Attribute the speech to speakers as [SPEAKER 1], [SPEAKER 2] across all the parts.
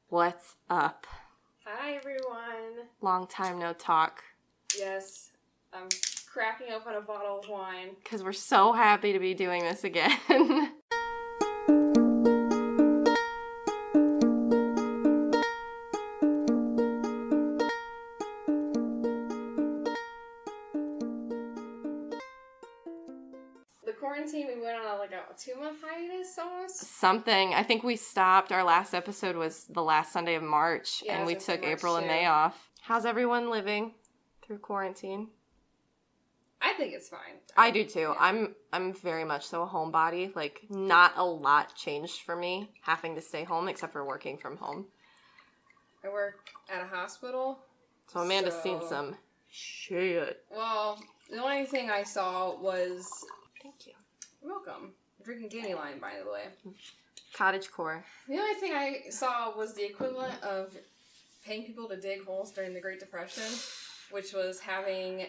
[SPEAKER 1] What's up?
[SPEAKER 2] Hi, everyone.
[SPEAKER 1] Long time no talk.
[SPEAKER 2] Yes, I'm cracking open a bottle of wine.
[SPEAKER 1] Because we're so happy to be doing this again.
[SPEAKER 2] The quarantine, we went on like a 2-month hiatus almost.
[SPEAKER 1] Something. I think we stopped. Our last episode was the last Sunday of March.
[SPEAKER 2] Yeah,
[SPEAKER 1] and we took April and May off. How's everyone living through quarantine?
[SPEAKER 2] I think it's fine.
[SPEAKER 1] I do too.
[SPEAKER 2] Yeah.
[SPEAKER 1] I'm very much so a homebody. Like, not a lot changed for me having to stay home except for working from home.
[SPEAKER 2] I work at a hospital.
[SPEAKER 1] So Amanda's seen some shit.
[SPEAKER 2] Well, the only thing I saw was...
[SPEAKER 1] Thank you.
[SPEAKER 2] You're welcome. I'm drinking dandelion, by the way.
[SPEAKER 1] Cottagecore.
[SPEAKER 2] The only thing I saw was the equivalent of paying people to dig holes during the Great Depression, which was having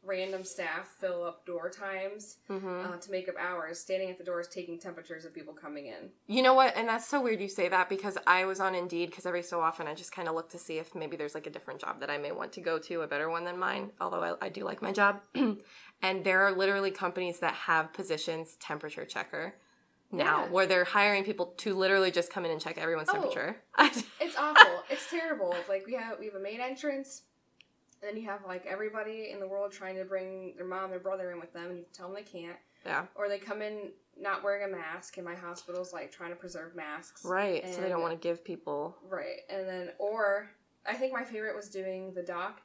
[SPEAKER 2] random staff fill up door times to make up hours, standing at the doors taking temperatures of people coming in.
[SPEAKER 1] You know what? And that's so weird you say that, because I was on Indeed, because every so often I just kind of look to see if maybe there's like a different job that I may want to go to, a better one than mine, although I do like my job. And there are literally companies that have positions temperature checker now, where they're hiring people to literally just come in and check everyone's temperature.
[SPEAKER 2] It's awful. It's terrible. Like, we have a main entrance, and then you have, like, everybody in the world trying to bring their mom, their brother in with them, and you tell them they can't.
[SPEAKER 1] Yeah.
[SPEAKER 2] Or they come in not wearing a mask, and my hospital's, like, trying to preserve masks.
[SPEAKER 1] Right, so they don't want to give people...
[SPEAKER 2] Right, and then, or, I think my favorite was doing the dock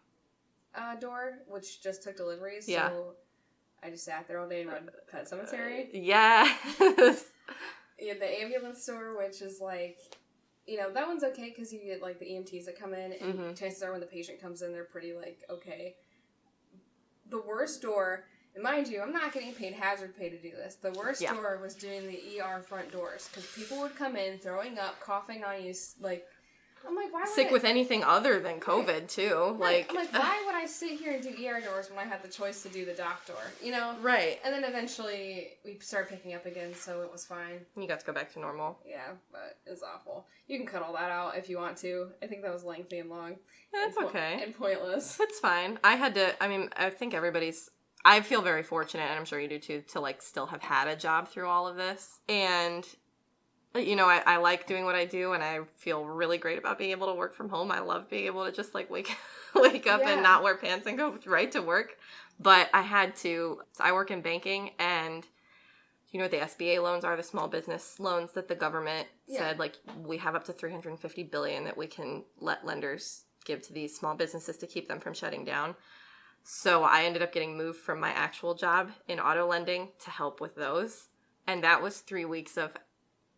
[SPEAKER 2] door, which just took deliveries, so I just sat there all day and read Pet Cemetery.
[SPEAKER 1] Yes.
[SPEAKER 2] You had the ambulance store, which is, like... You know, that one's okay because you get, like, the EMTs that come in, and chances are when the patient comes in, they're pretty, like, okay. The worst door, and mind you, I'm not getting paid hazard pay to do this. The worst door was doing the ER front doors, because people would come in, throwing up, coughing on you, like... I'm like, why would
[SPEAKER 1] Sick with anything other than COVID, too.
[SPEAKER 2] Right. I'm like, why would I sit here and do ER doors when I had the choice to do the dock door? You know?
[SPEAKER 1] Right.
[SPEAKER 2] And then eventually we started picking up again, so it was fine.
[SPEAKER 1] You got to go back to normal.
[SPEAKER 2] Yeah, but it was awful. You can cut all that out if you want to. I think that was lengthy and long.
[SPEAKER 1] That's okay.
[SPEAKER 2] And pointless.
[SPEAKER 1] That's fine. I think I feel very fortunate, and I'm sure you do too, to, like, still have had a job through all of this. And... You know, I like doing what I do, and I feel really great about being able to work from home. I love being able to just, like, wake up and not wear pants and go right to work. But I had to. So I work in banking, and you know what the SBA loans are, the small business loans that the government said, like, we have up to $350 billion that we can let lenders give to these small businesses to keep them from shutting down. So I ended up getting moved from my actual job in auto lending to help with those. And that was 3 weeks of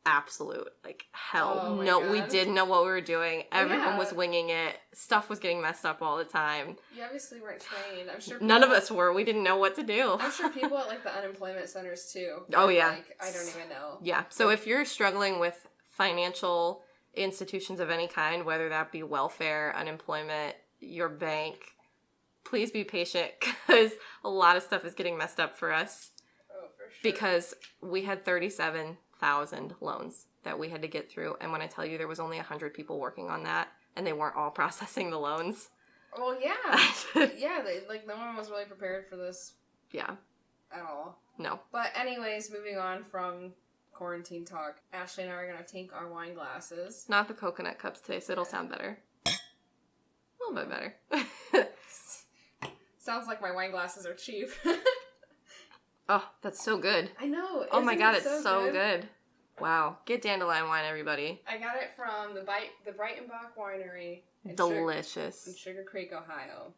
[SPEAKER 1] absolute, like, hell.
[SPEAKER 2] Oh
[SPEAKER 1] God. We didn't know what we were doing. Everyone was winging it. Stuff was getting messed up all the time.
[SPEAKER 2] You obviously weren't trained. I'm sure
[SPEAKER 1] none of us were. We didn't know what to do.
[SPEAKER 2] I'm sure people at, like, the unemployment centers, too.
[SPEAKER 1] Oh, yeah.
[SPEAKER 2] Like, I don't even know.
[SPEAKER 1] Yeah. So if you're struggling with financial institutions of any kind, whether that be welfare, unemployment, your bank, please be patient, because a lot of stuff is getting messed up for us.
[SPEAKER 2] Oh, for sure.
[SPEAKER 1] Because we had 37,000 loans that we had to get through, and when I tell you there was only 100 people working on that, and they weren't all processing the loans.
[SPEAKER 2] Well, yeah. Yeah, no one was really prepared for this.
[SPEAKER 1] Yeah.
[SPEAKER 2] At all.
[SPEAKER 1] No.
[SPEAKER 2] But anyways, moving on from quarantine talk, Ashley and I are going to tink our wine glasses.
[SPEAKER 1] Not the coconut cups today, so it'll sound better. A little bit better.
[SPEAKER 2] Sounds like my wine glasses are cheap.
[SPEAKER 1] Oh, that's so good.
[SPEAKER 2] I know.
[SPEAKER 1] Oh my god, it's so good. Wow. Get dandelion wine, everybody.
[SPEAKER 2] I got it from the Breitenbach Winery.
[SPEAKER 1] Delicious.
[SPEAKER 2] In Sugar Creek, Ohio.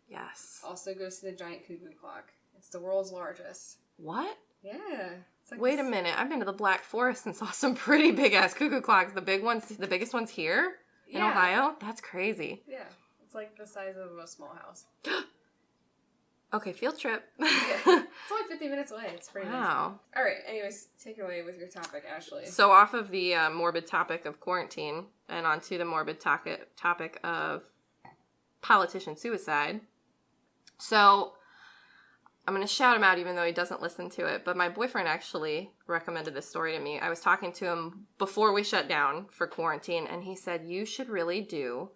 [SPEAKER 1] Yes.
[SPEAKER 2] Also goes to the giant cuckoo clock. It's the world's largest.
[SPEAKER 1] What?
[SPEAKER 2] Yeah. It's like
[SPEAKER 1] Wait a minute. I've been to the Black Forest and saw some pretty big-ass cuckoo clocks. The biggest ones here in Ohio? That's crazy.
[SPEAKER 2] Yeah. It's like the size of a small house.
[SPEAKER 1] Okay, field trip.
[SPEAKER 2] Yeah. It's only 50 minutes away. It's pretty nice.
[SPEAKER 1] Wow.
[SPEAKER 2] All right. Anyways, take it away with your topic, Ashley.
[SPEAKER 1] So off of the morbid topic of quarantine and onto the morbid topic of politician suicide. So I'm going to shout him out even though he doesn't listen to it, but my boyfriend actually recommended this story to me. I was talking to him before we shut down for quarantine, and he said, you should really do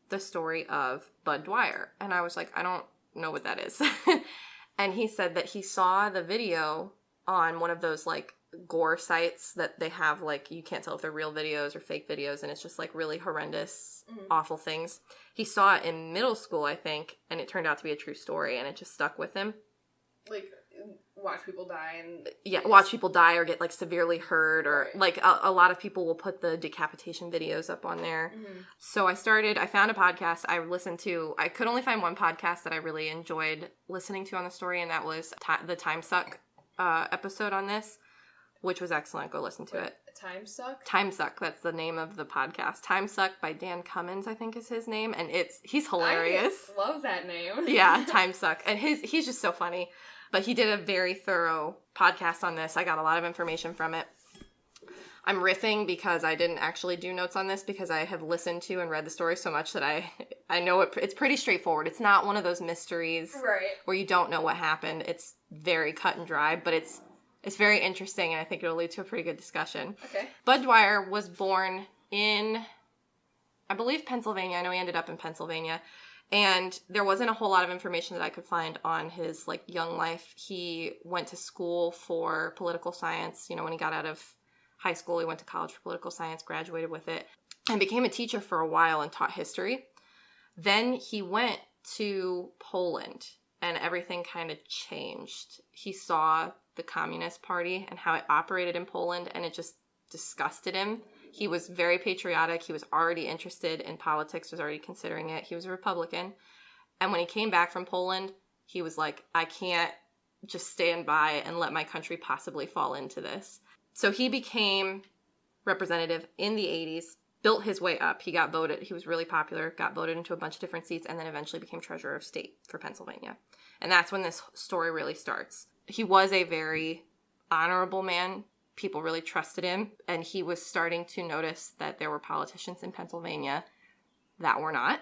[SPEAKER 1] the story of Bud Dwyer. And I was like, I don't know what that is. And he said that he saw the video on one of those, like, gore sites that they have, like, you can't tell if they're real videos or fake videos, and it's just, like, really horrendous, awful things. He saw it in middle school, I think, and it turned out to be a true story, and it just stuck with him.
[SPEAKER 2] Like, watch people die and...
[SPEAKER 1] Yeah, watch people die or get, like, severely hurt, or,
[SPEAKER 2] right.
[SPEAKER 1] like, a lot of people will put the decapitation videos up on there. Mm-hmm. So I found a podcast I could only find one podcast that I really enjoyed listening to on the story, and that was the Time Suck episode on this, which was excellent. Go listen to it.
[SPEAKER 2] Time Suck?
[SPEAKER 1] Time Suck, that's the name of the podcast. Time Suck by Dan Cummins, I think is his name, and he's hilarious.
[SPEAKER 2] I love that name.
[SPEAKER 1] Yeah, Time Suck. And he's just so funny. But he did a very thorough podcast on this. I got a lot of information from it. I'm riffing because I didn't actually do notes on this because I have listened to and read the story so much that I know it's pretty straightforward. It's not one of those mysteries where you don't know what happened. It's very cut and dry, but it's very interesting, and I think it'll lead to a pretty good discussion. Okay. Bud Dwyer was born in, I believe, Pennsylvania. I know he ended up in Pennsylvania. And there wasn't a whole lot of information that I could find on his, like, young life. He went to school for political science. You know, when he got out of high school, he went to college for political science, graduated with it, and became a teacher for a while and taught history. Then he went to Poland, and everything kind of changed. He saw the Communist Party and how it operated in Poland, and it just disgusted him. He was very patriotic. He was already interested in politics, was already considering it. He was a Republican. And when he came back from Poland, he was like, I can't just stand by and let my country possibly fall into this. So he became representative in the 80s, built his way up. He got voted. He was really popular, got voted into a bunch of different seats, and then eventually became treasurer of state for Pennsylvania. And that's when this story really starts. He was a very honorable man. People really trusted him, and he was starting to notice that there were politicians in Pennsylvania that were not.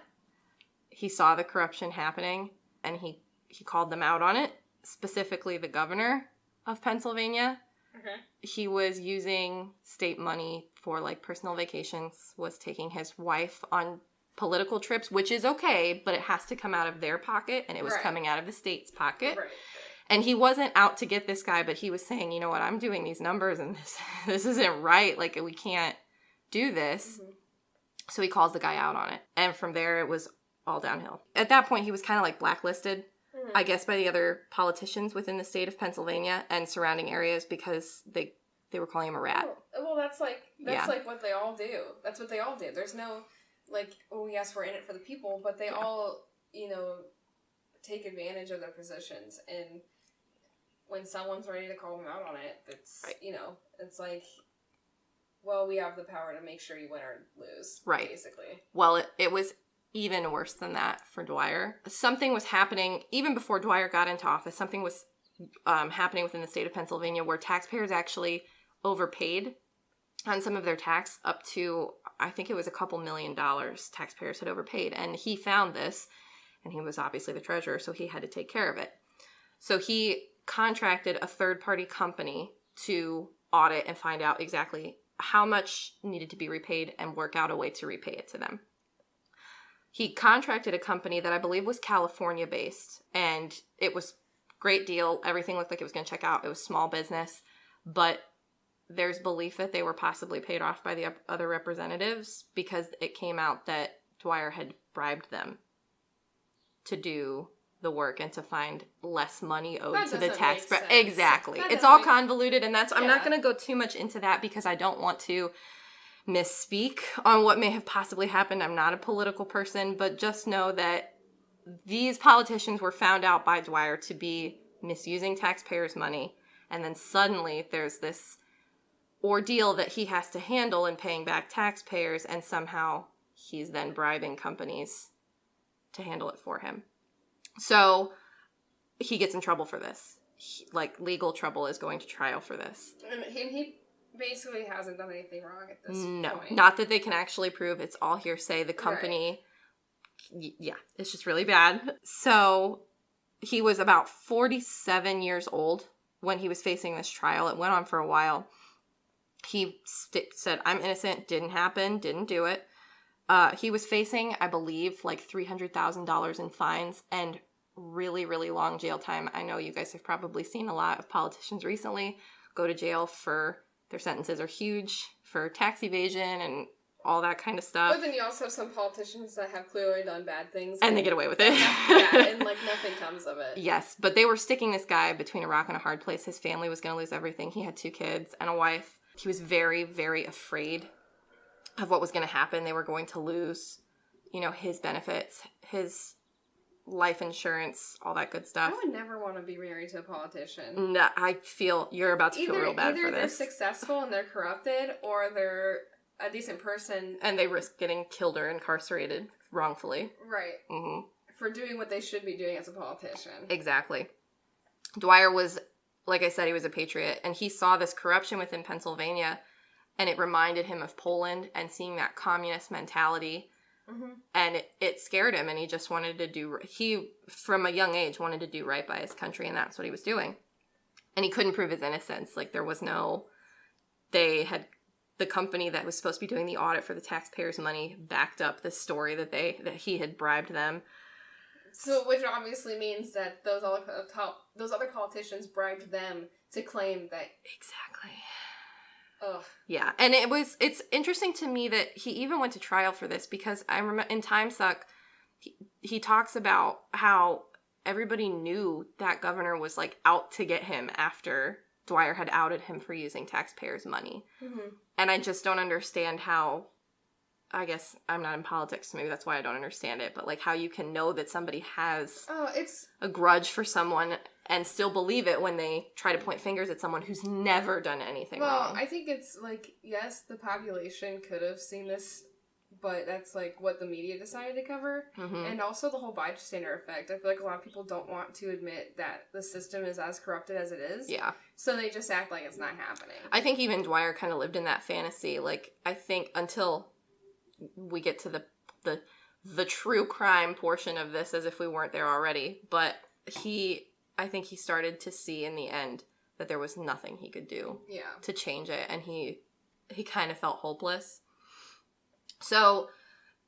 [SPEAKER 1] He saw the corruption happening, and he called them out on it, specifically the governor of Pennsylvania. Okay. He was using state money for, like, personal vacations, was taking his wife on political trips, which is okay, but it has to come out of their pocket, and it was coming out of the state's pocket. Right. And he wasn't out to get this guy, but he was saying, you know what, I'm doing these numbers and this isn't right. Like, we can't do this. Mm-hmm. So he calls the guy out on it. And from there, it was all downhill. At that point, he was kind of like blacklisted, I guess, by the other politicians within the state of Pennsylvania and surrounding areas because they were calling him a rat.
[SPEAKER 2] Well, that's like what they all do. That's what they all do. There's no, like, oh, yes, we're in it for the people, but they all, you know, take advantage of their positions. And when someone's ready to call them out on it, it's, you know, it's like, well, we have the power to make sure you win or lose, basically.
[SPEAKER 1] Well, it was even worse than that for Dwyer. Something was happening, even before Dwyer got into office, something was happening within the state of Pennsylvania where taxpayers actually overpaid on some of their tax up to, I think it was a couple $1 million taxpayers had overpaid. And he found this, and he was obviously the treasurer, so he had to take care of it. So he contracted a third-party company to audit and find out exactly how much needed to be repaid and work out a way to repay it to them. He contracted a company that I believe was California-based, and it was a great deal. Everything looked like it was going to check out. It was small business, but there's belief that they were possibly paid off by the other representatives because it came out that Dwyer had bribed them to do the work and to find less money owed to the taxpayer. Exactly. It's all convoluted, and I'm not going to go too much into that because I don't want to misspeak on what may have possibly happened. I'm not a political person, but just know that these politicians were found out by Dwyer to be misusing taxpayers' money, and then suddenly there's this ordeal that he has to handle in paying back taxpayers, and somehow he's then bribing companies to handle it for him. So he gets in trouble for this. Legal trouble is going to trial for this.
[SPEAKER 2] And he basically hasn't done anything wrong at this point.
[SPEAKER 1] No, not that they can actually prove. It's all hearsay. The company, yeah, it's just really bad. So he was about 47 years old when he was facing this trial. It went on for a while. He said, I'm innocent, didn't happen, didn't do it. He was facing, I believe, like $300,000 in fines and really, really long jail time. I know you guys have probably seen a lot of politicians recently go to jail for, their sentences are huge, for tax evasion and all that kind of stuff.
[SPEAKER 2] But then you also have some politicians that have clearly done bad things.
[SPEAKER 1] And they get away with it.
[SPEAKER 2] And like nothing comes of it.
[SPEAKER 1] Yes, but they were sticking this guy between a rock and a hard place. His family was going to lose everything. He had 2 kids and a wife. He was very, very afraid of what was going to happen. They were going to lose, his benefits, his life insurance, all that good stuff.
[SPEAKER 2] I would never want to be married to a politician.
[SPEAKER 1] No, I feel you're about to feel real bad for this.
[SPEAKER 2] Either they're successful and they're corrupted, or they're a decent person.
[SPEAKER 1] And they risk getting killed or incarcerated wrongfully.
[SPEAKER 2] Right.
[SPEAKER 1] Mm-hmm.
[SPEAKER 2] For doing what they should be doing as a politician.
[SPEAKER 1] Exactly. Dwyer was, like I said, he was a patriot, and he saw this corruption within Pennsylvania, and it reminded him of Poland and seeing that communist mentality. Mm-hmm. And it scared him, and he just wanted to he, from a young age, wanted to do right by his country, and that's what he was doing. And he couldn't prove his innocence. Like, there was the company that was supposed to be doing the audit for the taxpayers' money backed up this story that he had bribed them.
[SPEAKER 2] So, which obviously means that those other politicians bribed them to claim that.
[SPEAKER 1] Exactly.
[SPEAKER 2] Ugh.
[SPEAKER 1] Yeah, and it's interesting to me that he even went to trial for this, because I remember in Time Suck, he talks about how everybody knew that governor was like out to get him after Dwyer had outed him for using taxpayers' money. Mm-hmm. And I just don't understand how, I guess I'm not in politics, so maybe that's why I don't understand it, but like how you can know that somebody has a grudge for someone and still believe it when they try to point fingers at someone who's never done anything wrong.
[SPEAKER 2] Well, I think it's like, yes, the population could have seen this, but that's like what the media decided to cover. Mm-hmm. And also the whole bystander effect. I feel like a lot of people don't want to admit that the system is as corrupted as it is.
[SPEAKER 1] Yeah.
[SPEAKER 2] So they just act like it's not happening.
[SPEAKER 1] I think even Dwyer kind of lived in that fantasy. Like, I think until we get to the true crime portion of this, as if we weren't there already, but I think he started to see in the end that there was nothing he could do to change it, and he kind of felt hopeless. So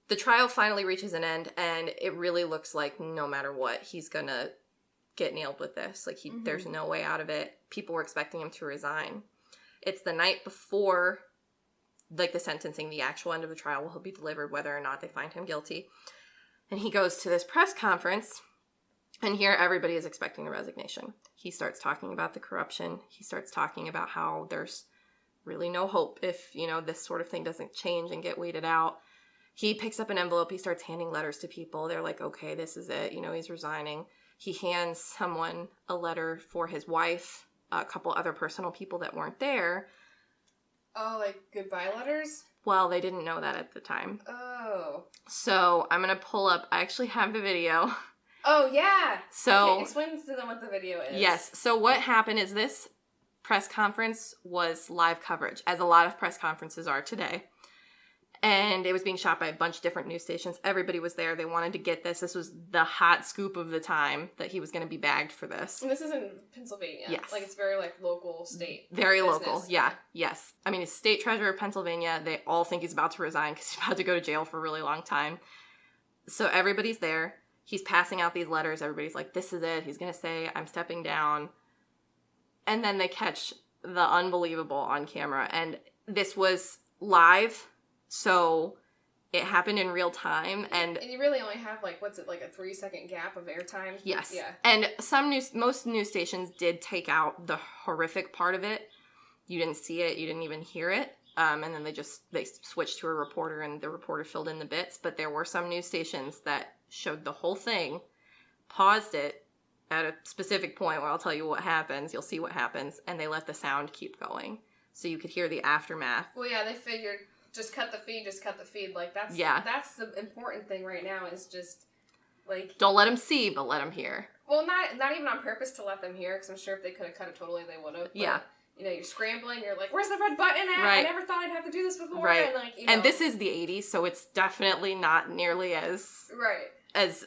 [SPEAKER 1] the trial finally reaches an end, and it really looks like no matter what, he's gonna get nailed with this. Like, there's no way out of it. People were expecting him to resign. It's the night before, like, the sentencing, the actual end of the trial will be delivered, whether or not they find him guilty. And he goes to this press conference, and here everybody is expecting a resignation. He starts talking about the corruption. He starts talking about how there's really no hope if, this sort of thing doesn't change and get weeded out. He picks up an envelope. He starts handing letters to people. They're like, okay, this is it. He's resigning. He hands someone a letter for his wife, a couple other personal people that weren't there.
[SPEAKER 2] Oh, like goodbye letters?
[SPEAKER 1] Well, they didn't know that at the time.
[SPEAKER 2] Oh.
[SPEAKER 1] So I'm going to pull up, I actually have the video.
[SPEAKER 2] Oh, yeah.
[SPEAKER 1] So
[SPEAKER 2] okay, explain to them what the video is.
[SPEAKER 1] Yes. So what happened is this press conference was live coverage, as a lot of press conferences are today. And it was being shot by a bunch of different news stations. Everybody was there. They wanted to get this. This was the hot scoop of the time that he was going to be bagged for this.
[SPEAKER 2] And this is in Pennsylvania.
[SPEAKER 1] Yes.
[SPEAKER 2] Like, it's very, local state.
[SPEAKER 1] Very
[SPEAKER 2] business.
[SPEAKER 1] Local. Yeah. Yes. I mean, he's state treasurer of Pennsylvania. They all think he's about to resign because he's about to go to jail for a really long time. So everybody's there. He's passing out these letters. Everybody's like, this is it. He's going to say, I'm stepping down. And then they catch the unbelievable on camera. And this was live. So it happened in real time, and
[SPEAKER 2] you really only have, a 3-second gap of airtime?
[SPEAKER 1] Yes.
[SPEAKER 2] Yeah.
[SPEAKER 1] And most news stations did take out the horrific part of it. You didn't see it, you didn't even hear it. And then they switched to a reporter, and the reporter filled in the bits. But there were some news stations that showed the whole thing, paused it at a specific point where I'll tell you what happens, you'll see what happens, and they let the sound keep going. So you could hear the aftermath.
[SPEAKER 2] Well, yeah, they figured... Just cut the feed. That's the important thing right now is just,
[SPEAKER 1] don't let them see, but let them hear.
[SPEAKER 2] Well, not even on purpose to let them hear, because I'm sure if they could have cut it totally, they would have.
[SPEAKER 1] Yeah.
[SPEAKER 2] You're scrambling, you're like, where's the red button at?
[SPEAKER 1] Right.
[SPEAKER 2] I never thought I'd have to do this before.
[SPEAKER 1] Right.
[SPEAKER 2] And,
[SPEAKER 1] And this is the 80s, so it's definitely not nearly as...
[SPEAKER 2] Right.
[SPEAKER 1] As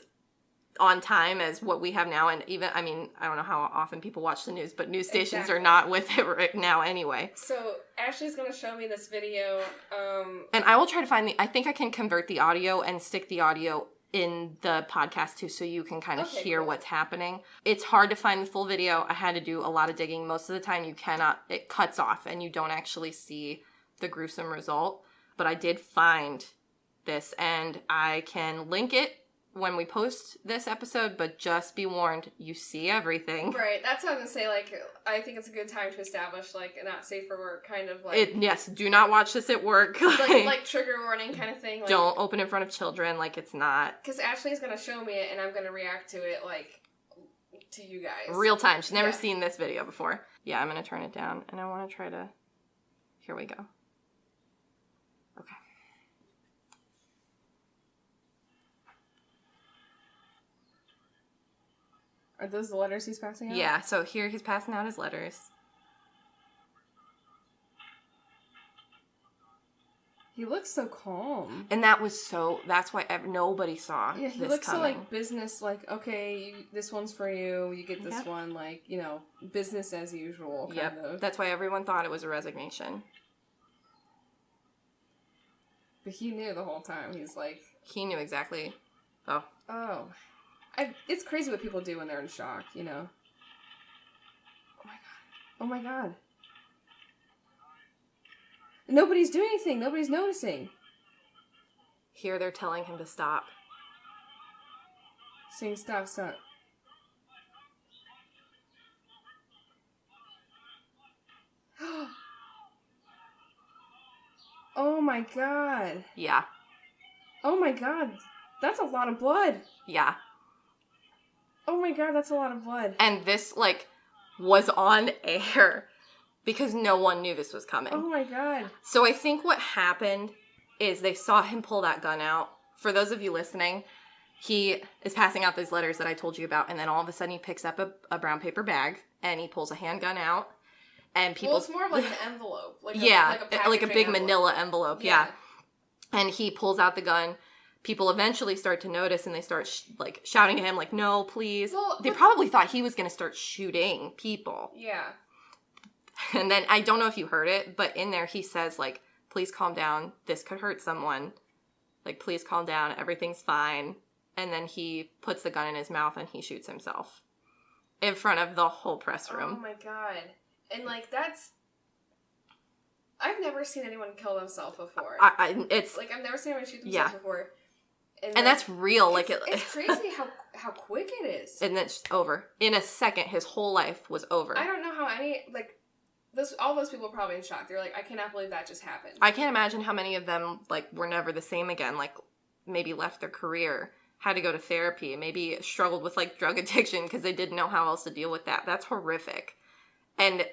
[SPEAKER 1] on time as what we have now. And even, I mean, I don't know how often people watch the news, but news stations
[SPEAKER 2] Exactly.
[SPEAKER 1] are not with it right now anyway.
[SPEAKER 2] So Ashley's going to show me this video.
[SPEAKER 1] And I will try to find I think I can convert the audio and stick the audio in the podcast too, so you can kind of hear what's happening. It's hard to find the full video. I had to do a lot of digging. Most of the time it cuts off and you don't actually see the gruesome result. But I did find this, and I can link it when we post this episode, but just be warned, you see everything.
[SPEAKER 2] Right, that's what I'm going to say, like, I think it's a good time to establish, like, a not safe for work kind of, like...
[SPEAKER 1] Yes, do not watch this at work.
[SPEAKER 2] like trigger warning kind of thing. Like,
[SPEAKER 1] don't open in front of children, like, it's not...
[SPEAKER 2] Because Ashley's going to show me it, and I'm going to react to it, like, to you guys.
[SPEAKER 1] Real time. She's never seen this video before. Yeah, I'm going to turn it down, and I want to try to... Here we go. Okay.
[SPEAKER 2] Are those the letters he's passing out?
[SPEAKER 1] Yeah, so here he's passing out his letters.
[SPEAKER 2] He looks so calm.
[SPEAKER 1] And that's why nobody saw
[SPEAKER 2] Yeah, he
[SPEAKER 1] this
[SPEAKER 2] looks
[SPEAKER 1] coming.
[SPEAKER 2] so, like, business, like, okay, this one's for you, you get this one, like, you know, business as usual, kind of.
[SPEAKER 1] That's why everyone thought it was a resignation.
[SPEAKER 2] But he knew the whole time. He's like...
[SPEAKER 1] He knew exactly. Oh.
[SPEAKER 2] It's crazy what people do when they're in shock, you know? Oh my god. Nobody's doing anything. Nobody's noticing.
[SPEAKER 1] Here they're telling him to stop.
[SPEAKER 2] Saying stop, stop. Oh my god.
[SPEAKER 1] Yeah.
[SPEAKER 2] Oh my god. That's a lot of blood.
[SPEAKER 1] Yeah.
[SPEAKER 2] Oh my god, that's a lot of blood.
[SPEAKER 1] And this, like, was on air because no one knew this was coming.
[SPEAKER 2] Oh my god.
[SPEAKER 1] So I think what happened is they saw him pull that gun out. For those of you listening, he is passing out those letters that I told you about, and then all of a sudden he picks up a brown paper bag, and he pulls a handgun out, and people...
[SPEAKER 2] Well, it's more of like an envelope. Like
[SPEAKER 1] a big
[SPEAKER 2] envelope.
[SPEAKER 1] manila envelope, yeah. And he pulls out the gun. People eventually start to notice, and they start shouting at him, like, no, please. Well, they probably thought he was going to start shooting people.
[SPEAKER 2] Yeah.
[SPEAKER 1] And then, I don't know if you heard it, but in there he says, like, please calm down. This could hurt someone. Like, please calm down. Everything's fine. And then he puts the gun in his mouth and he shoots himself. In front of the whole press room.
[SPEAKER 2] Oh my god. And, like, that's... I've never seen anyone kill themselves before.
[SPEAKER 1] It's...
[SPEAKER 2] Like, I've never seen anyone shoot themselves before.
[SPEAKER 1] And that's real.
[SPEAKER 2] It's crazy how quick it is.
[SPEAKER 1] And it's over. In a second, his whole life was over.
[SPEAKER 2] I don't know how all those people are probably in shock. They're like, I cannot believe that just happened.
[SPEAKER 1] I can't imagine how many of them, like, were never the same again. Like, maybe left their career, had to go to therapy, maybe struggled with, like, drug addiction because they didn't know how else to deal with that. That's horrific. And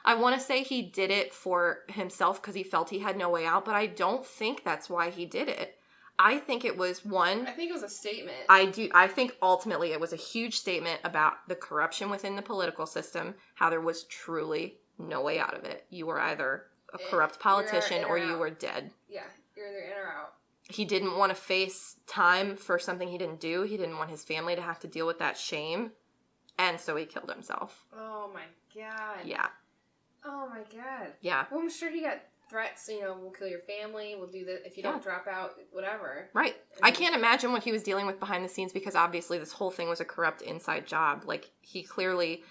[SPEAKER 1] I want to say he did it for himself because he felt he had no way out, but I don't think that's why he did it. I think it was
[SPEAKER 2] I think it was a statement.
[SPEAKER 1] I think ultimately it was a huge statement about the corruption within the political system, how there was truly no way out of it. You were either a corrupt politician or you were dead.
[SPEAKER 2] Yeah, you're either in or out.
[SPEAKER 1] He didn't want to face time for something he didn't do. He didn't want his family to have to deal with that shame. And so he killed himself.
[SPEAKER 2] Oh my god.
[SPEAKER 1] Yeah.
[SPEAKER 2] Oh my god.
[SPEAKER 1] Yeah.
[SPEAKER 2] Well, I'm sure he got threats, we'll kill your family, we'll do this, if you don't drop out, whatever.
[SPEAKER 1] Right. I can't imagine what he was dealing with behind the scenes because obviously this whole thing was a corrupt inside job. Like, he clearly...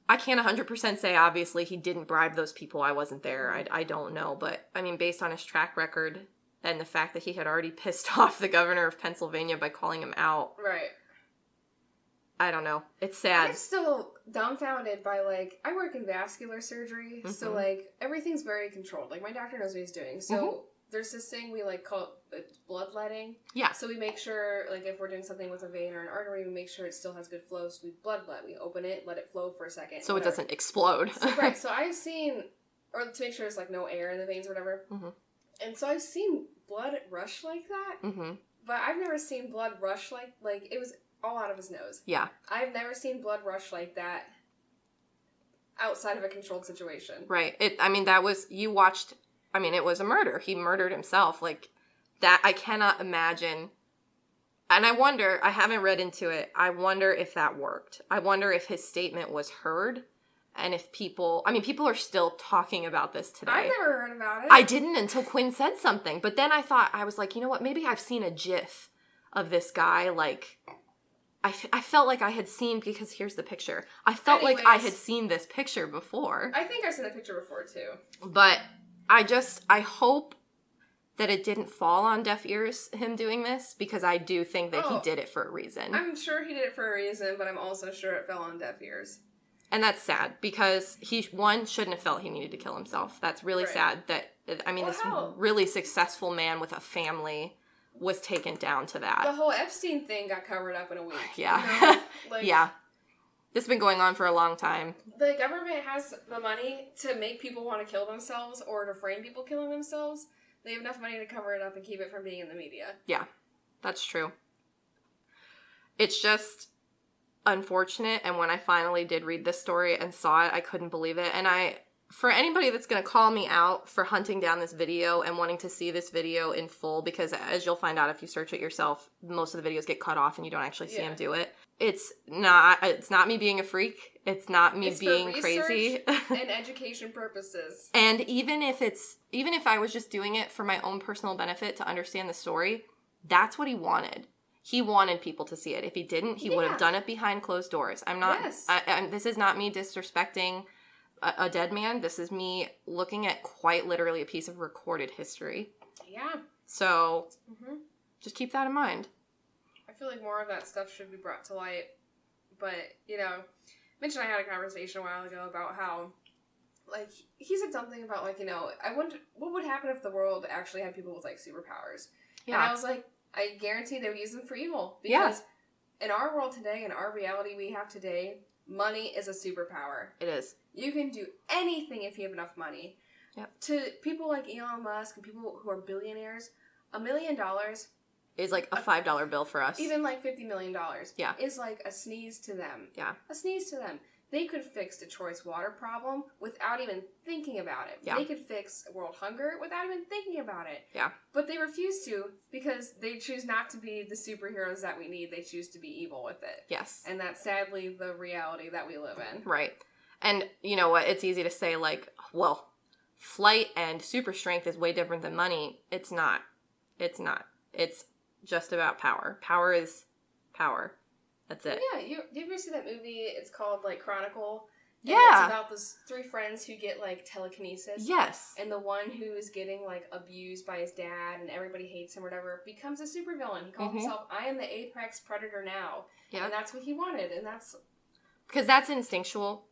[SPEAKER 1] I can't 100% say, obviously, he didn't bribe those people. I wasn't there. I don't know. But, I mean, based on his track record and the fact that he had already pissed off the governor of Pennsylvania by calling him out.
[SPEAKER 2] Right.
[SPEAKER 1] I don't know. It's sad.
[SPEAKER 2] I'm still dumbfounded by, like, I work in vascular surgery, so, like, everything's very controlled. Like, my doctor knows what he's doing. So, there's this thing we, like, call bloodletting. Yeah. So we make sure, like, if we're doing something with a vein or an artery, we make sure it still has good flow, so we bloodlet. We open it, let it flow for a second.
[SPEAKER 1] So it doesn't explode.
[SPEAKER 2] Right. So I've seen, or to make sure there's, like, no air in the veins or whatever. Mm-hmm. And so I've seen blood rush like that. Mm-hmm. But I've never seen blood rush like, it was... all out of his nose. Yeah. I've never seen blood rush like that outside of a controlled situation.
[SPEAKER 1] Right. It was a murder. He murdered himself. Like, that, I cannot imagine And I wonder, I haven't read into it, I wonder if that worked. I wonder if his statement was heard, and if people are still talking about this today.
[SPEAKER 2] I've never heard about it.
[SPEAKER 1] I didn't until Quinn said something. But then I was like, you know what, maybe I've seen a GIF of this guy, like, I felt like I had seen, because here's the picture. I felt like I had seen this picture before.
[SPEAKER 2] I think I've seen the picture before, too.
[SPEAKER 1] But I hope that it didn't fall on deaf ears, him doing this, because I do think that he did it for a reason.
[SPEAKER 2] I'm sure he did it for a reason, but I'm also sure it fell on deaf ears.
[SPEAKER 1] And that's sad, because he, one, shouldn't have felt he needed to kill himself. That's really sad that, I mean, this really successful man with a family was taken down to that.
[SPEAKER 2] The whole Epstein thing got covered up in a week.
[SPEAKER 1] Yeah.
[SPEAKER 2] You know? Like,
[SPEAKER 1] yeah. This has been going on for a long time.
[SPEAKER 2] The government has the money to make people want to kill themselves or to frame people killing themselves. They have enough money to cover it up and keep it from being in the media. Yeah, that's true. It's just unfortunate, and when I finally did read this story and saw it, I couldn't believe it. And for anybody that's going to call me out for hunting down this video and wanting to see this video in full, because as you'll find out if you search it yourself, most of the videos get cut off and you don't actually see him do it. It's not me being a freak. It's not me being crazy. And education purposes.
[SPEAKER 1] And even if I was just doing it for my own personal benefit to understand the story, that's what he wanted. He wanted people to see it. If he didn't, he would have done it behind closed doors. I'm not. Yes. This is not me disrespecting a dead man. This is me looking at quite literally a piece of recorded history. Yeah. So just keep that in mind.
[SPEAKER 2] I feel like more of that stuff should be brought to light. But, you know, Mitch and I had a conversation a while ago about how, like, he said something about, like, you know, I wonder what would happen if the world actually had people with, like, superpowers. Yeah. And I was like, I guarantee they would use them for evil. Because in our world today, in our reality we have today, money is a superpower. It is. You can do anything if you have enough money. Yep. To people like Elon Musk and people who are billionaires, $1 million
[SPEAKER 1] is like a $5 bill for us.
[SPEAKER 2] Even like $50 million. Yeah. Is like a sneeze to them. Yeah. A sneeze to them. They could fix Detroit's water problem without even thinking about it. Yeah. They could fix world hunger without even thinking about it. Yeah. But they refuse to because they choose not to be the superheroes that we need. They choose to be evil with it. Yes. And that's sadly the reality that we live in.
[SPEAKER 1] Right. And you know what? It's easy to say like, well, flight and super strength is way different than money. It's not. It's not. It's just about power. Power is power. That's it.
[SPEAKER 2] Yeah, did you ever see that movie? It's called, like, Chronicle.
[SPEAKER 1] Yeah.
[SPEAKER 2] It's about those 3 friends who get, like, telekinesis. Yes. And the one who is getting, like, abused by his dad and everybody hates him or whatever becomes a supervillain. He calls himself, I am the apex predator now. Yeah. And that's what he wanted, and that's...
[SPEAKER 1] Because that's instinctual.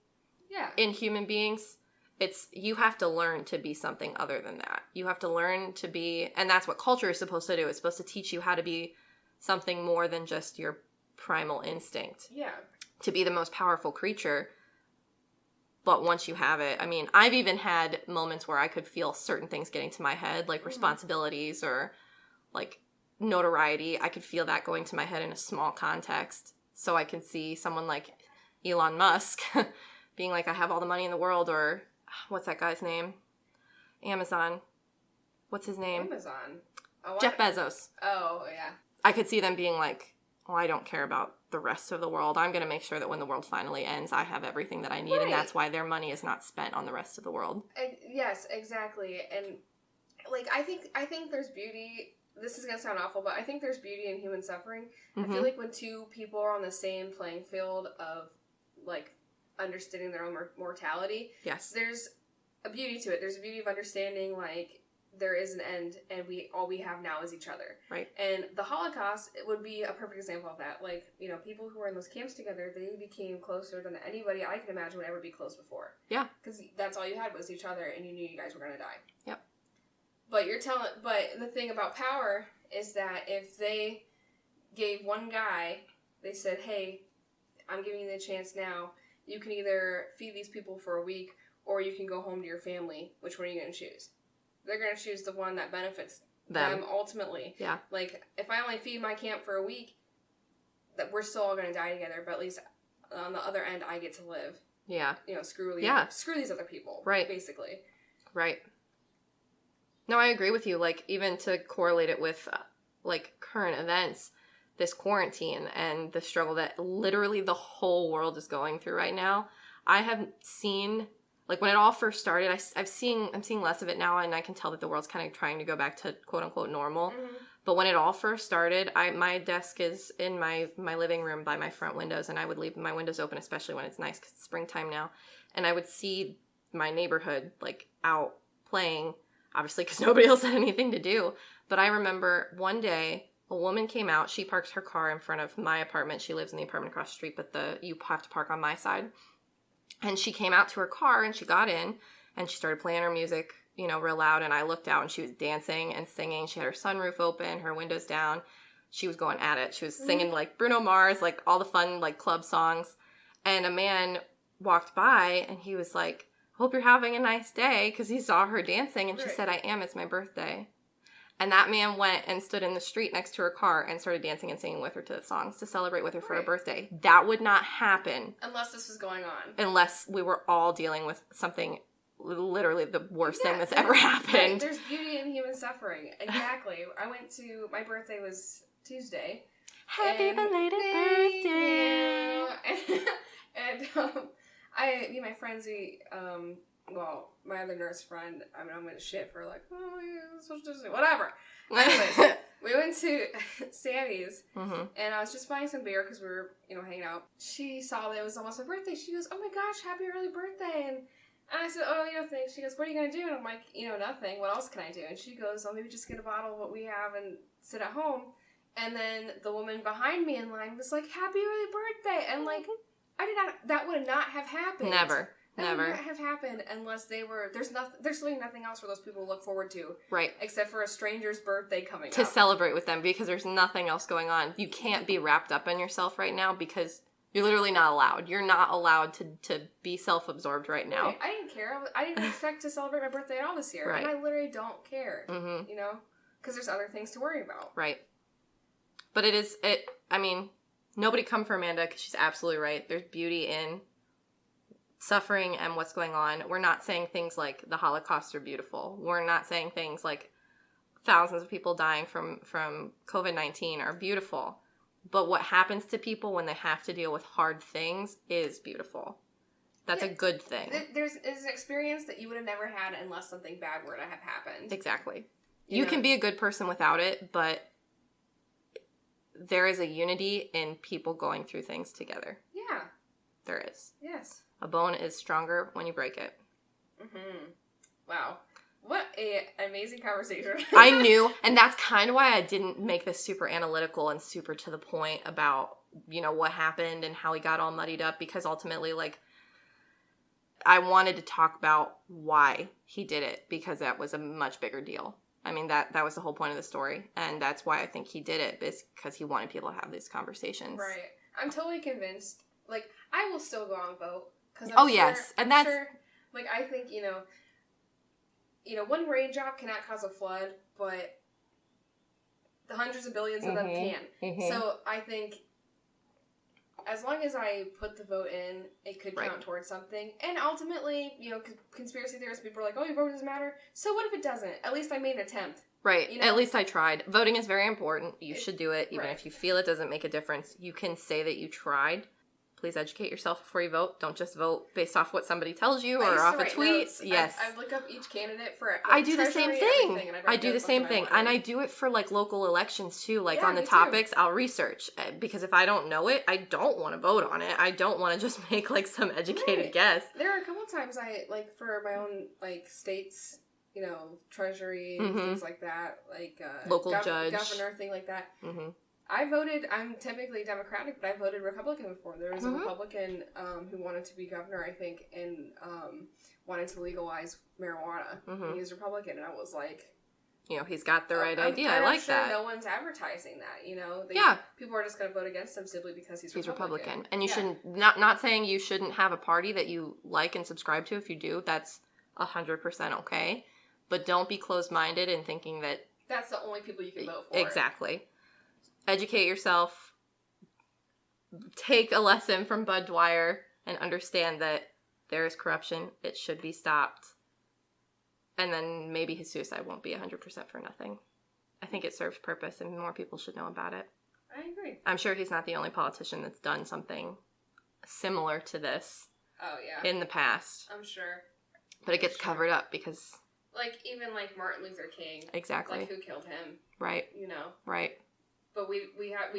[SPEAKER 1] Yeah. In human beings. You have to learn to be something other than that. You have to learn to be... And that's what culture is supposed to do. It's supposed to teach you how to be something more than just your primal instinct. Yeah. To be the most powerful creature. But once you have it, I mean, I've even had moments where I could feel certain things getting to my head, like responsibilities or like notoriety. I could feel that going to my head in a small context. So I can see someone like Elon Musk being like, I have all the money in the world, or what's that guy's name? Amazon. What's his name?
[SPEAKER 2] Amazon.
[SPEAKER 1] Jeff Bezos.
[SPEAKER 2] Oh, yeah.
[SPEAKER 1] I could see them being like, well, I don't care about the rest of the world. I'm going to make sure that when the world finally ends, I have everything that I need. Right. And that's why their money is not spent on the rest of the world.
[SPEAKER 2] Yes, exactly. And, like, I think there's beauty... This is going to sound awful, but I think there's beauty in human suffering. I feel like when 2 people are on the same playing field of, like, understanding their own mortality, yes, there's a beauty to it. There's a beauty of understanding, like, there is an end, and all we have now is each other. Right. And the Holocaust, it would be a perfect example of that. Like, you know, people who were in those camps together, they became closer than anybody I can imagine would ever be close before. Yeah. Because that's all you had was each other, and you knew you guys were going to die. Yep. But the thing about power is that if they gave one guy, they said, hey, I'm giving you the chance now. You can either feed these people for a week, or you can go home to your family. Which one are you going to choose? They're going to choose the one that benefits them ultimately. Yeah. Like, if I only feed my camp for a week, that we're still all going to die together, but at least on the other end, I get to live. Yeah. You know, screw these other people. Right. Basically. Right.
[SPEAKER 1] No, I agree with you. Like, even to correlate it with, like, current events, this quarantine and the struggle that literally the whole world is going through right now, I have seen, like when it all first started, I'm seeing less of it now, and I can tell that the world's kind of trying to go back to quote unquote normal. Mm-hmm. But when it all first started, my desk is in my living room by my front windows, and I would leave my windows open, especially when it's nice because it's springtime now. And I would see my neighborhood like out playing, obviously because nobody else had anything to do. But I remember one day a woman came out. She parks her car in front of my apartment. She lives in the apartment across the street, but you have to park on my side. And she came out to her car and she got in and she started playing her music, you know, real loud. And I looked out and she was dancing and singing. She had her sunroof open, her windows down. She was going at it. She was singing like Bruno Mars, like all the fun like club songs. And a man walked by and he was like, "Hope you're having a nice day," because he saw her dancing. And she said, "I am. It's my birthday." And that man went and stood in the street next to her car and started dancing and singing with her to the songs to celebrate with her for her birthday. That would not happen.
[SPEAKER 2] Unless this was going on.
[SPEAKER 1] Unless we were all dealing with something, literally the worst thing that's ever happened. Right.
[SPEAKER 2] There's beauty in human suffering. Exactly. My birthday was Tuesday.
[SPEAKER 1] Happy belated birthday.
[SPEAKER 2] And me and my friends, my other nurse friend, I mean, I'm going to shit for like, oh, yeah, social distancing, whatever. Anyways, we went to Sammy's, and I was just buying some beer because we were, hanging out. She saw that it was almost my birthday. She goes, "Oh my gosh, happy early birthday." And I said, "Oh, thanks." She goes, "What are you going to do?" And I'm like, "Nothing. What else can I do?" And she goes, "Well, maybe just get a bottle of what we have and sit at home." And then the woman behind me in line was like, "Happy early birthday." And like, that would not have happened.
[SPEAKER 1] Never.
[SPEAKER 2] That would not have happened unless there's really nothing else for those people to look forward to.
[SPEAKER 1] Right.
[SPEAKER 2] Except for a stranger's birthday coming up.
[SPEAKER 1] To celebrate with them, because there's nothing else going on. You can't be wrapped up in yourself right now because you're literally not allowed. You're not allowed to be self-absorbed right now.
[SPEAKER 2] Right. I didn't care. I didn't expect to celebrate my birthday at all this year. Right. And I literally don't care. Mm-hmm. Because there's other things to worry about.
[SPEAKER 1] Right. But nobody come for Amanda because she's absolutely right. There's beauty in suffering and what's going on. We're not saying things like the Holocaust are beautiful. We're not saying things like thousands of people dying from COVID-19 are beautiful. But what happens to people when they have to deal with hard things is beautiful. That's a good thing.
[SPEAKER 2] There's an experience that you would have never had unless something bad were to have happened.
[SPEAKER 1] Exactly. You can be a good person without it, but there is a unity in people going through things together.
[SPEAKER 2] Yeah.
[SPEAKER 1] There is.
[SPEAKER 2] Yes.
[SPEAKER 1] A bone is stronger when you break it. Mm-hmm.
[SPEAKER 2] Wow. What an amazing conversation.
[SPEAKER 1] I knew, and that's kind of why I didn't make this super analytical and super to the point about, what happened and how he got all muddied up, because ultimately, I wanted to talk about why he did it, because that was a much bigger deal. I mean, that was the whole point of the story, and that's why I think he did it, is because he wanted people to have these conversations.
[SPEAKER 2] Right. I'm totally convinced. I will still go out and vote.
[SPEAKER 1] Yes. And that's...
[SPEAKER 2] Sure, I think, one raindrop cannot cause a flood, but the hundreds of billions of them can. Mm-hmm. So I think as long as I put the vote in, it could count towards something. And ultimately, conspiracy theorists, people are like, "Oh, your vote doesn't matter." So what if it doesn't? At least I made an attempt.
[SPEAKER 1] Right. At least I tried. Voting is very important. You should do it. Even if you feel it doesn't make a difference, you can say that you tried. Please educate yourself before you vote. Don't just vote based off what somebody tells you or off a tweet.
[SPEAKER 2] Notes. Yes. I look up each candidate for
[SPEAKER 1] I do the same thing. I do the same thing. And I do it for local elections too. On the topics, I'll research. Because if I don't know it, I don't want to vote on it. I don't want to just make some educated guess.
[SPEAKER 2] There are a couple times I, for my own, states, treasury, things like that.
[SPEAKER 1] Local judge.
[SPEAKER 2] Governor, thing like that. Mm-hmm. I'm typically Democratic, but I voted Republican before. There was a Republican who wanted to be governor, I think, and wanted to legalize marijuana. Mm-hmm. He was Republican, and I was like...
[SPEAKER 1] he's got the right idea. I like that.
[SPEAKER 2] No one's advertising that, People are just going to vote against him simply because he's Republican.
[SPEAKER 1] And you shouldn't... Not saying you shouldn't have a party that you like and subscribe to. If you do, that's 100% okay. But don't be closed-minded in thinking that...
[SPEAKER 2] That's the only people you can vote for.
[SPEAKER 1] Exactly. Educate yourself, take a lesson from Bud Dwyer, and understand that there is corruption. It should be stopped. And then maybe his suicide won't be 100% for nothing. I think it serves purpose, and more people should know about it.
[SPEAKER 2] I agree.
[SPEAKER 1] I'm sure he's not the only politician that's done something similar to this.
[SPEAKER 2] Oh, yeah.
[SPEAKER 1] In the past.
[SPEAKER 2] I'm sure.
[SPEAKER 1] But it gets covered up because...
[SPEAKER 2] Like, even, like, Martin Luther King.
[SPEAKER 1] Exactly.
[SPEAKER 2] Like, who killed him.
[SPEAKER 1] Right.
[SPEAKER 2] You know.
[SPEAKER 1] Right.
[SPEAKER 2] But we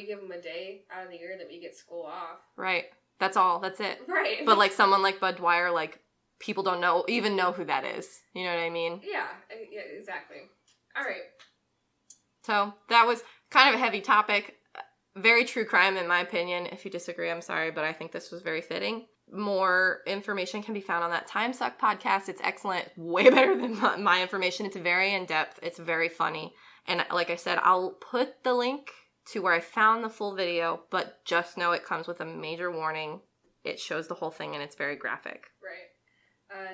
[SPEAKER 2] give him a day out of the year that we get school off.
[SPEAKER 1] Right. That's all. That's it.
[SPEAKER 2] Right.
[SPEAKER 1] But, like, someone like Bud Dwyer, like, people don't even know who that is. You know what I mean?
[SPEAKER 2] Yeah, exactly. All right.
[SPEAKER 1] So, that was kind of a heavy topic. Very true crime, in my opinion. If you disagree, I'm sorry, but I think this was very fitting. More information can be found on that Time Suck podcast. It's excellent. Way better than my information. It's very in-depth. It's very funny. And like I said, I'll put the link to where I found the full video, but just know it comes with a major warning. It shows the whole thing and it's very graphic.
[SPEAKER 2] Right.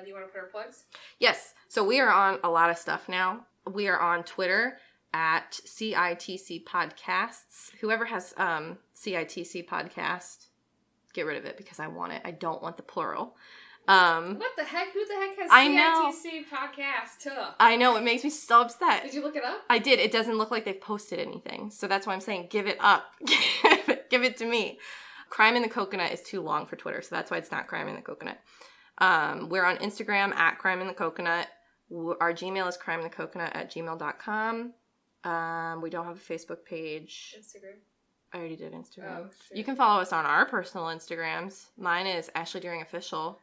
[SPEAKER 2] Do you want to put our plugs?
[SPEAKER 1] Yes. So we are on a lot of stuff now. We are on Twitter at CITC Podcasts. Whoever has CITC Podcast, get rid of it because I want it. I don't want the plural.
[SPEAKER 2] What the heck? Who the heck has CITC Podcast?
[SPEAKER 1] I know. It makes me so upset.
[SPEAKER 2] Did you look it up?
[SPEAKER 1] I did. It doesn't look like they've posted anything. So that's why I'm saying give it up. Give it to me. Crime in the Coconut is too long for Twitter, so that's why it's not Crime in the Coconut. We're on Instagram at Crime in the Coconut. Our Gmail is crimeinthecoconut@gmail.com. We don't have a Facebook page.
[SPEAKER 2] Instagram.
[SPEAKER 1] I already did Instagram.
[SPEAKER 2] Oh, sure.
[SPEAKER 1] You can follow us on our personal Instagrams. Mine is Ashley Deering Official.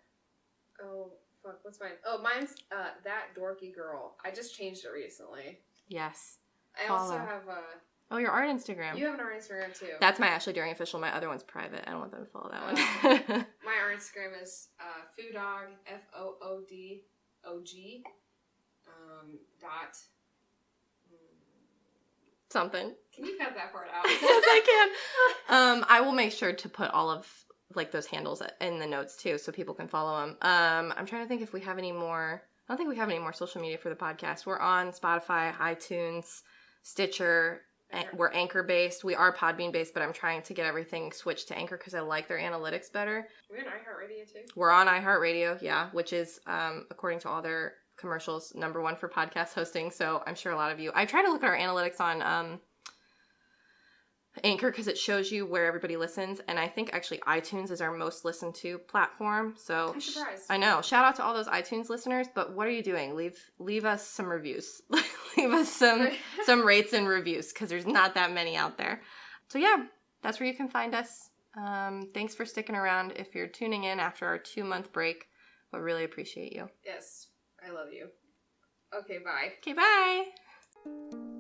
[SPEAKER 2] Oh, fuck. What's mine? Oh, mine's That Dorky Girl. I just changed it recently.
[SPEAKER 1] Yes.
[SPEAKER 2] I also have
[SPEAKER 1] Oh, your art Instagram.
[SPEAKER 2] You have an art Instagram, too.
[SPEAKER 1] That's my Ashley Deering Official. My other one's private. I don't want them to follow that one.
[SPEAKER 2] My art Instagram is Foodog, FOODOG, dot...
[SPEAKER 1] Something.
[SPEAKER 2] Can you cut that part out?
[SPEAKER 1] Yes, I can. I will make sure to put all of like those handles in the notes too, so people can follow them. I'm trying to think if we have any more. I don't think we have any more social media for the podcast. We're on Spotify, iTunes, Stitcher. We're Anchor based. We are Podbean based, but I'm trying to get everything switched to Anchor because I like their analytics better.
[SPEAKER 2] We're on iHeartRadio too.
[SPEAKER 1] We're on iHeartRadio, yeah, which is according to all their commercials, #1 for podcast hosting. So I'm sure a lot of you. I try to look at our analytics on Anchor because it shows you where everybody listens, and I think actually iTunes is our most listened to platform. So
[SPEAKER 2] I'm surprised.
[SPEAKER 1] I know. Shout out to all those iTunes listeners. But what are you doing? Leave us some reviews. Leave us some rates and reviews because there's not that many out there. So yeah, that's where you can find us. Thanks for sticking around. If you're tuning in after our 2-month break, we really appreciate you.
[SPEAKER 2] Yes. I love you. Okay, bye.
[SPEAKER 1] Okay, bye.